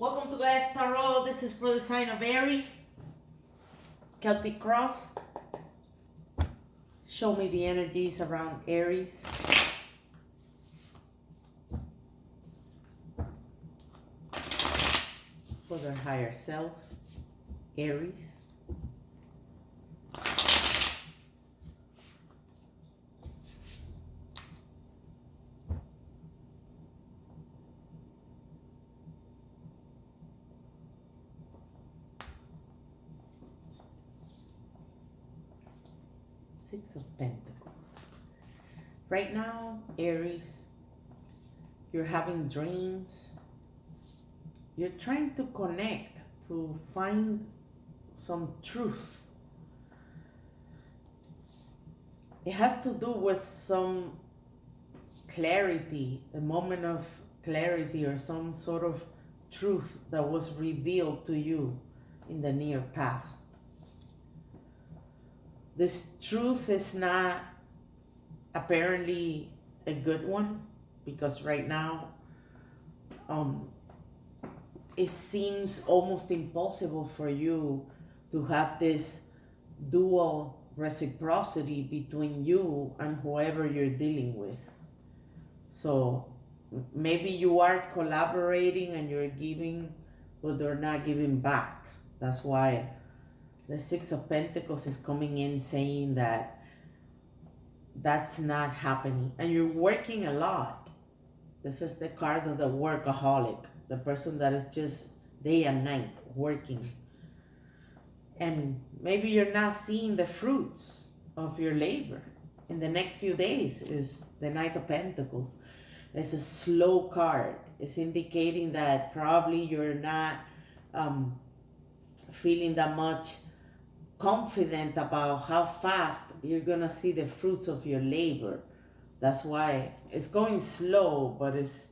Welcome to Guys Tarot. This is for the sign of Aries. Celtic Cross. Show me the energies around Aries. For their higher self, Aries. Six of Pentacles. Right now, Aries, you're having dreams. You're trying to connect, to find some truth. It has to do with some clarity, a moment of clarity or some sort of truth that was revealed to you in the near past. This truth is not apparently a good one, because right now it seems almost impossible for you to have this dual reciprocity between you and whoever you're dealing with. So maybe you are collaborating and you're giving, but they're not giving back. That's why the Six of Pentacles is coming in saying that that's not happening. And you're working a lot. This is the card of the workaholic, the person that is just day and night working. And maybe you're not seeing the fruits of your labor. In the next few days is the Knight of Pentacles. It's a slow card. It's indicating that probably you're not feeling that much confident about how fast you're gonna see the fruits of your labor. That's why it's going slow, but it's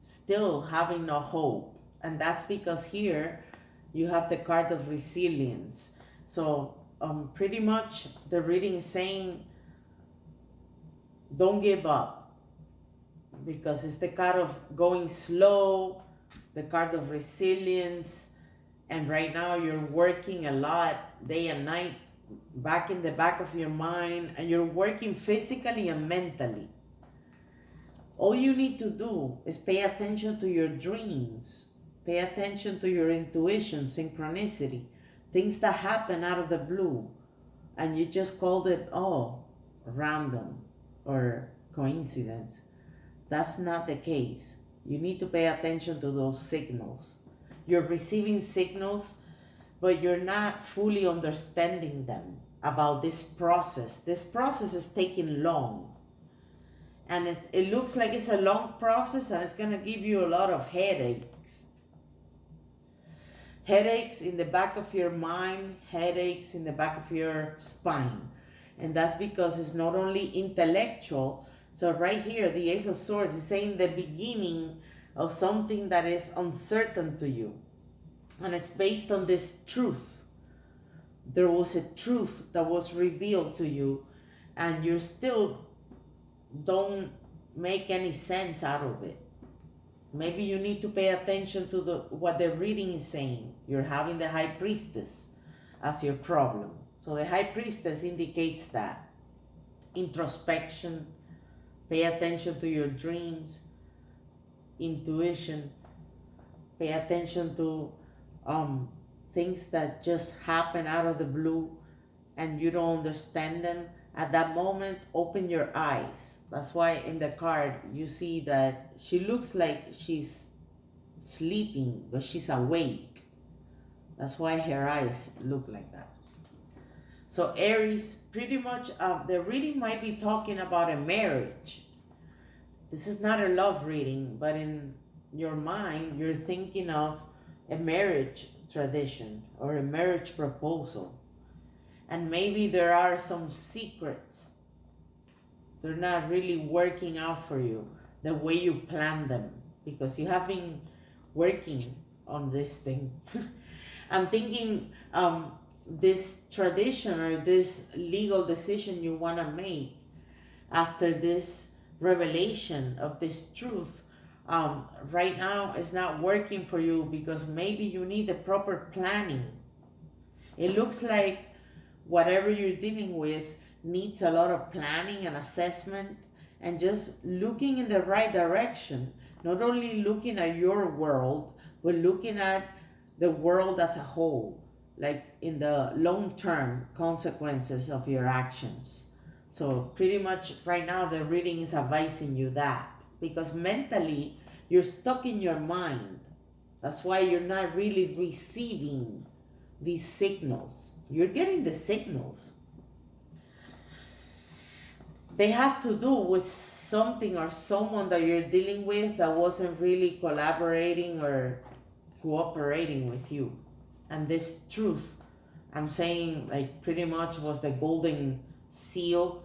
still having no hope. And that's because here you have the card of resilience. So pretty much the reading is saying don't give up, because it's the card of going slow, the card of resilience. And right now you're working a lot, day and night, back in the back of your mind, and you're working physically and mentally. All you need to do is pay attention to your dreams, pay attention to your intuition, synchronicity, things that happen out of the blue, and you just called it, random or coincidence. That's not the case. You need to pay attention to those signals. You're receiving signals, but you're not fully understanding them about this process. This process is taking long. And it looks like it's a long process, and it's going to give you a lot of headaches. Headaches in the back of your mind, headaches in the back of your spine. And that's because it's not only intellectual. So right here, the Ace of Swords is saying the beginning of something that is uncertain to you. And it's based on this truth. There was a truth that was revealed to you, and you still don't make any sense out of it. Maybe you need to pay attention to what the reading is saying. You're having the High Priestess as your problem. So the High Priestess indicates that introspection, pay attention to your dreams, intuition, pay attention to things that just happen out of the blue and you don't understand them. At that moment, open your eyes. That's why in the card you see that she looks like she's sleeping, but she's awake. That's why her eyes look like that. So Aries, pretty much the reading might be talking about a marriage. This is not a love reading, but in your mind, you're thinking of a marriage tradition or a marriage proposal. And maybe there are some secrets. They're not really working out for you the way you planned them, because you have been working on this thing. I'm thinking this tradition or this legal decision you want to make after this revelation of this truth Right now it's not working for you because maybe you need the proper planning. It looks like whatever you're dealing with needs a lot of planning and assessment and just looking in the right direction. Not only looking at your world, but looking at the world as a whole, like in the long term consequences of your actions. So, pretty much right now, the reading is advising you that because mentally you're stuck in your mind. That's why you're not really receiving these signals. You're getting the signals. They have to do with something or someone that you're dealing with that wasn't really collaborating or cooperating with you. And this truth, I'm saying, like, pretty much was the golden seal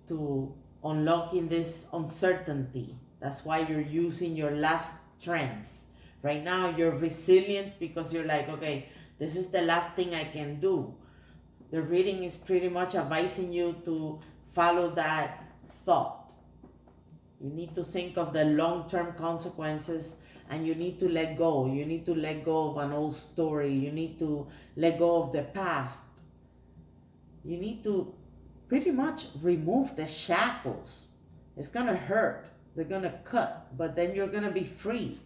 to unlocking this uncertainty. That's why you're using your last strength. Right now, you're resilient because you're like, okay, this is the last thing I can do. The reading is pretty much advising you to follow that thought. You need to think of the long term consequences and you need to let go. You need to let go of an old story. You need to let go of the past. You need to pretty much remove the shackles. It's gonna hurt. They're gonna cut, but then you're gonna be free.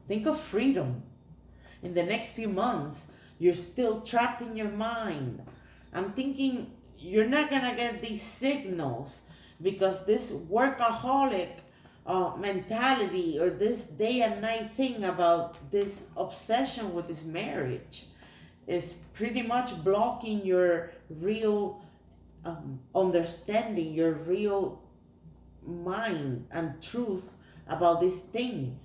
Think of freedom. In the next few months, you're still trapped in your mind. I'm thinking you're not gonna get these signals because this workaholic mentality or this day and night thing about this obsession with this marriage is pretty much blocking your real understanding, your real mind and truth about this thing.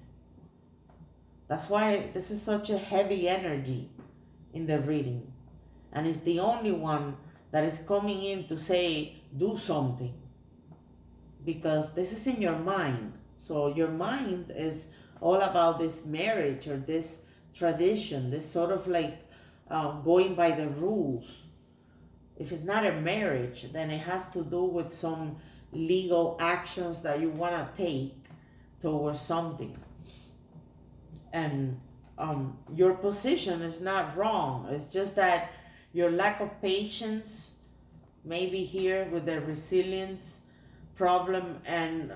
That's why this is such a heavy energy in the reading. And it's the only one that is coming in to say, do something. Because this is in your mind. So your mind is all about this marriage or this tradition, this sort of like going by the rules. If it's not a marriage, then it has to do with some legal actions that you want to take towards something. And your position is not wrong. It's just that your lack of patience, maybe here with the resilience problem and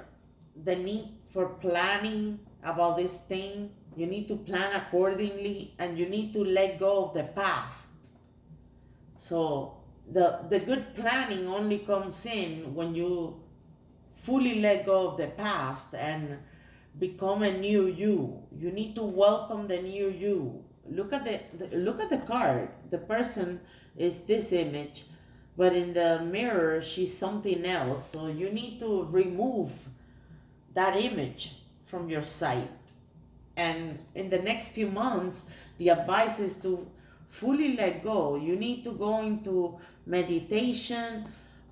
the need for planning about this thing. You need to plan accordingly and you need to let go of the past. So the good planning only comes in when you fully let go of the past and become a new you. You need to welcome the new you. Look at the card. The person is this image, but in the mirror she's something else. So you need to remove that image from your sight. And in the next few months, the advice is to fully let go. You need to go into meditation.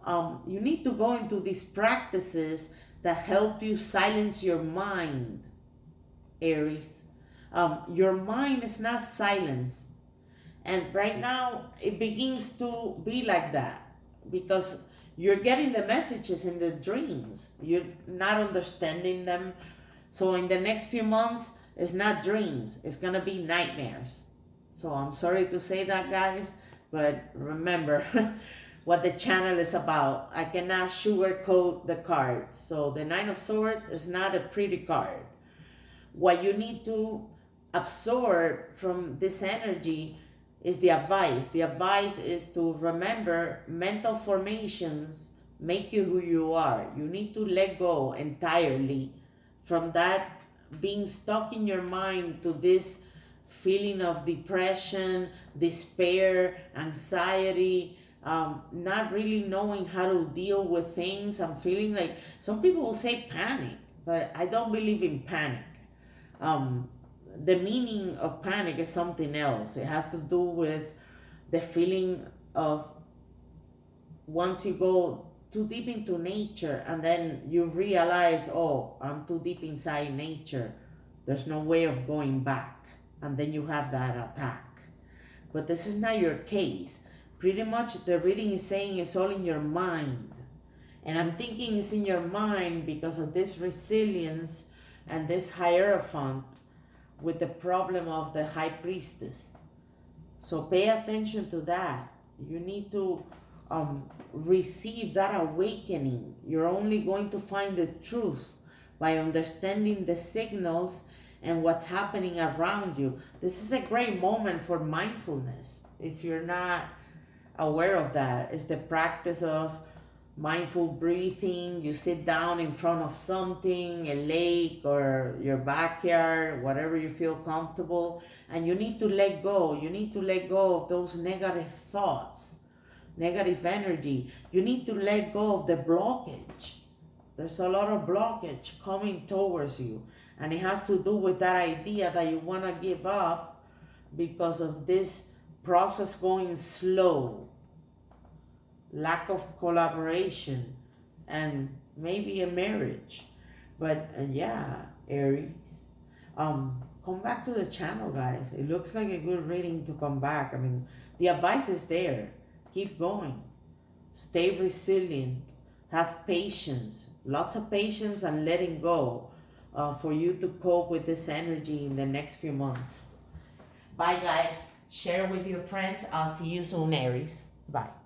You need to go into these practices that help you silence your mind, Aries. Your mind is not silenced. And right now, it begins to be like that because you're getting the messages in the dreams. You're not understanding them. So in the next few months, it's not dreams. It's going to be nightmares. So I'm sorry to say that, guys, but remember what the channel is about. I cannot sugarcoat the cards. So the Nine of Swords is not a pretty card. What you need to absorb from this energy is the advice. The advice is to remember mental formations make you who you are. You need to let go entirely from that being stuck in your mind to this feeling of depression, despair, anxiety, not really knowing how to deal with things. I'm feeling like some people will say panic, but I don't believe in panic. The meaning of panic is something else. It has to do with the feeling of once you go too deep into nature and then you realize, oh, I'm too deep inside nature. There's no way of going back. And then you have that attack. But this is not your case. Pretty much the reading is saying it's all in your mind. And I'm thinking it's in your mind because of this resilience and this Hierophant with the problem of the High Priestess. So pay attention to that. You need to receive that awakening. You're only going to find the truth by understanding the signals and what's happening around you. This is a great moment for mindfulness. If you're not aware of that, it's the practice of mindful breathing. You sit down in front of something, a lake or your backyard, whatever you feel comfortable, and you need to let go. You need to let go of those negative thoughts, negative energy. You need to let go of the blockage. There's a lot of blockage coming towards you, and it has to do with that idea that you want to give up because of this process going slow, lack of collaboration, and maybe a marriage. But yeah, Aries, come back to the channel, guys. It looks like a good reading to come back. I mean, the advice is there. Keep going. Stay resilient. Have patience. Lots of patience and letting go for you to cope with this energy in the next few months. Bye, guys. Share with your friends. I'll see you soon, Aries. Bye.